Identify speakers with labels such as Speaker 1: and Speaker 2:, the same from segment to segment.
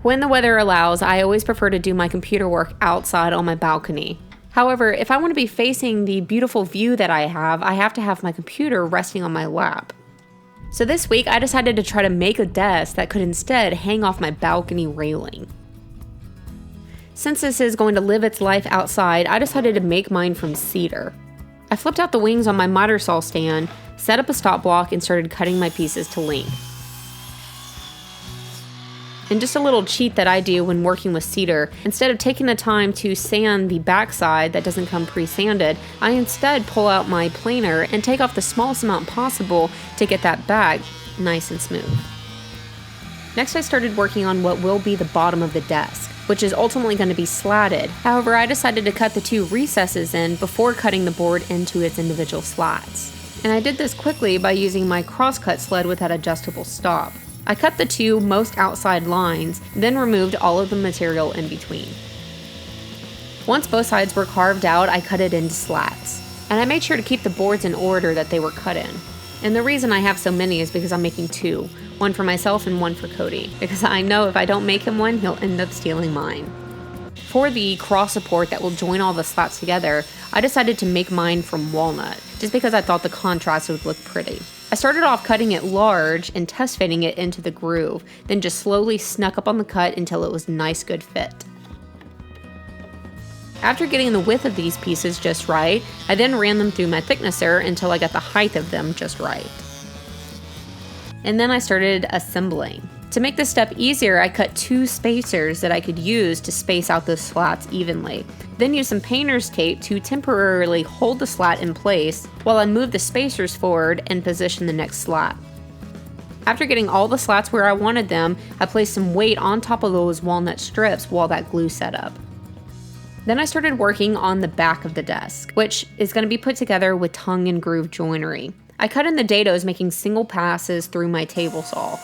Speaker 1: When the weather allows, I always prefer to do my computer work outside on my balcony. However, if I want to be facing the beautiful view that I have to have my computer resting on my lap. So this week, I decided to try to make a desk that could instead hang off my balcony railing. Since this is going to live its life outside, I decided to make mine from cedar. I flipped out the wings on my miter saw stand, set up a stop block, and started cutting my pieces to length. And just a little cheat that I do when working with cedar, instead of taking the time to sand the backside that doesn't come pre-sanded, I instead pull out my planer and take off the smallest amount possible to get that back nice and smooth. Next, I started working on what will be the bottom of the desk, which is ultimately going to be slatted. However, I decided to cut the 2 recesses in before cutting the board into its individual slats. And I did this quickly by using my crosscut sled with that adjustable stop. I cut the 2 most outside lines, then removed all of the material in between. Once both sides were carved out, I cut it into slats. And I made sure to keep the boards in order that they were cut in. And the reason I have so many is because I'm making 2. One for myself and one for Cody. Because I know if I don't make him one, he'll end up stealing mine. For the cross support that will join all the slats together, I decided to make mine from walnut, just because I thought the contrast would look pretty. I started off cutting it large and test fitting it into the groove, then just slowly snuck up on the cut until it was a nice good fit. After getting the width of these pieces just right, I then ran them through my thicknesser until I got the height of them just right. And then I started assembling. To make this step easier, I cut 2 spacers that I could use to space out the slats evenly. Then used some painter's tape to temporarily hold the slat in place while I moved the spacers forward and positioned the next slat. After getting all the slats where I wanted them, I placed some weight on top of those walnut strips while that glue set up. Then I started working on the back of the desk, which is going to be put together with tongue and groove joinery. I cut in the dados making single passes through my table saw.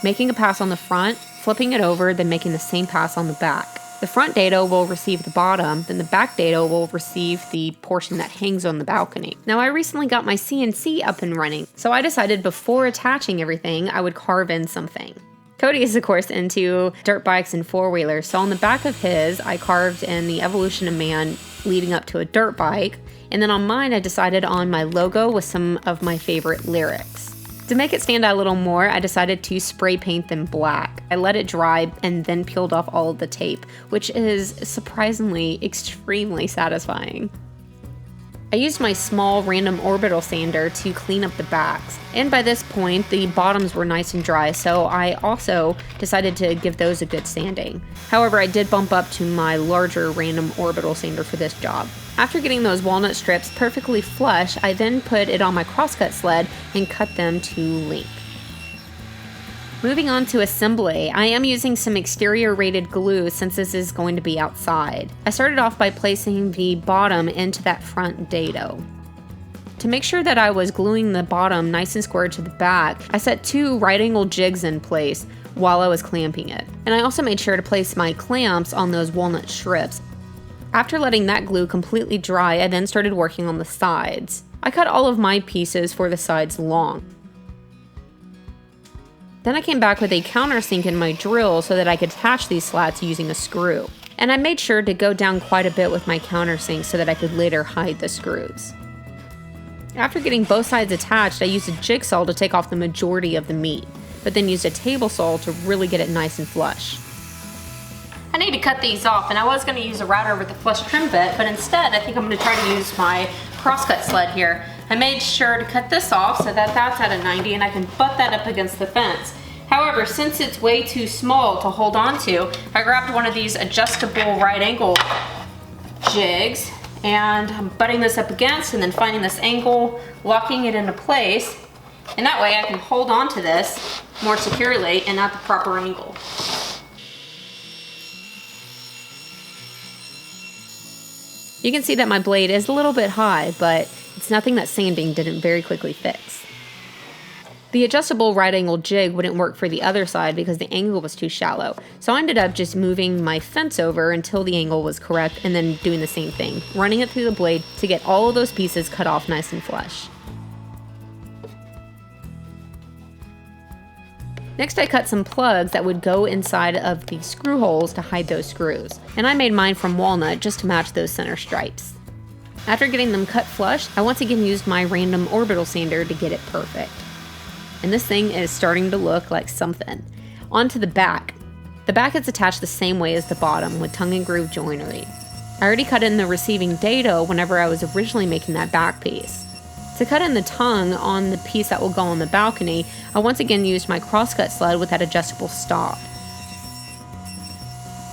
Speaker 1: Making a pass on the front, flipping it over, then making the same pass on the back. The front dado will receive the bottom, then the back dado will receive the portion that hangs on the balcony. Now, I recently got my CNC up and running, so I decided before attaching everything, I would carve in something. Cody is, of course, into dirt bikes and four-wheelers, so on the back of his, I carved in the evolution of man leading up to a dirt bike, and then on mine, I decided on my logo with some of my favorite lyrics. To make it stand out a little more, I decided to spray paint them black. I let it dry and then peeled off all of the tape, which is surprisingly extremely satisfying. I used my small random orbital sander to clean up the backs, and by this point the bottoms were nice and dry, so I also decided to give those a good sanding. However, I did bump up to my larger random orbital sander for this job. After getting those walnut strips perfectly flush, I then put it on my crosscut sled and cut them to length. Moving on to assembly, I am using some exterior rated glue since this is going to be outside. I started off by placing the bottom into that front dado. To make sure that I was gluing the bottom nice and square to the back, I set 2 right angle jigs in place while I was clamping it. And I also made sure to place my clamps on those walnut strips. After letting that glue completely dry, I then started working on the sides. I cut all of my pieces for the sides long. Then I came back with a countersink in my drill so that I could attach these slats using a screw. And I made sure to go down quite a bit with my countersink so that I could later hide the screws. After getting both sides attached, I used a jigsaw to take off the majority of the meat, but then used a table saw to really get it nice and flush. I need to cut these off, and I was going to use a router with a flush trim bit, but instead I think I'm going to try to use my crosscut sled here. I made sure to cut this off so that that's at a 90 and I can butt that up against the fence. However, since it's way too small to hold on to, I grabbed one of these adjustable right angle jigs and I'm butting this up against and then finding this angle, locking it into place, and that way I can hold on to this more securely and at the proper angle. You can see that my blade is a little bit high, but it's nothing that sanding didn't very quickly fix. The adjustable right angle jig wouldn't work for the other side because the angle was too shallow, so I ended up just moving my fence over until the angle was correct and then doing the same thing, running it through the blade to get all of those pieces cut off nice and flush. Next, I cut some plugs that would go inside of the screw holes to hide those screws, and I made mine from walnut just to match those center stripes. After getting them cut flush, I once again used my random orbital sander to get it perfect. And this thing is starting to look like something. On to the back. The back is attached the same way as the bottom with tongue and groove joinery. I already cut in the receiving dado whenever I was originally making that back piece. To cut in the tongue on the piece that will go on the balcony, I once again used my crosscut sled with that adjustable stop.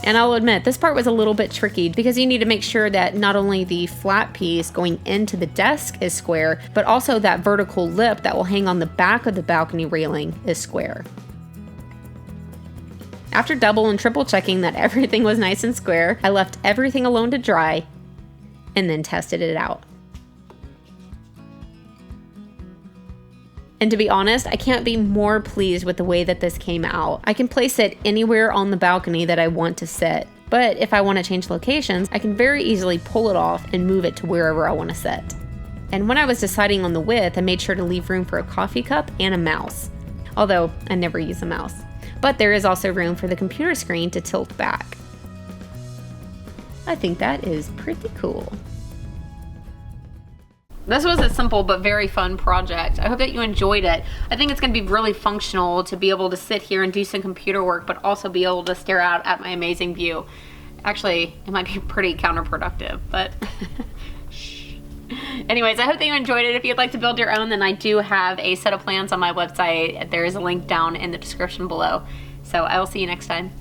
Speaker 1: And I'll admit, this part was a little bit tricky because you need to make sure that not only the flat piece going into the desk is square, but also that vertical lip that will hang on the back of the balcony railing is square. After double and triple checking that everything was nice and square, I left everything alone to dry and then tested it out. And to be honest, I can't be more pleased with the way that this came out. I can place it anywhere on the balcony that I want to sit, but if I want to change locations, I can very easily pull it off and move it to wherever I want to sit. And when I was deciding on the width, I made sure to leave room for a coffee cup and a mouse, although I never use a mouse. But there is also room for the computer screen to tilt back. I think that is pretty cool. This was a simple but very fun project. I hope that you enjoyed it. I think it's going to be really functional to be able to sit here and do some computer work, but also be able to stare out at my amazing view. Actually, it might be pretty counterproductive, but shh. Anyways, I hope that you enjoyed it. If you'd like to build your own, then I do have a set of plans on my website. There is a link down in the description below. So I will see you next time.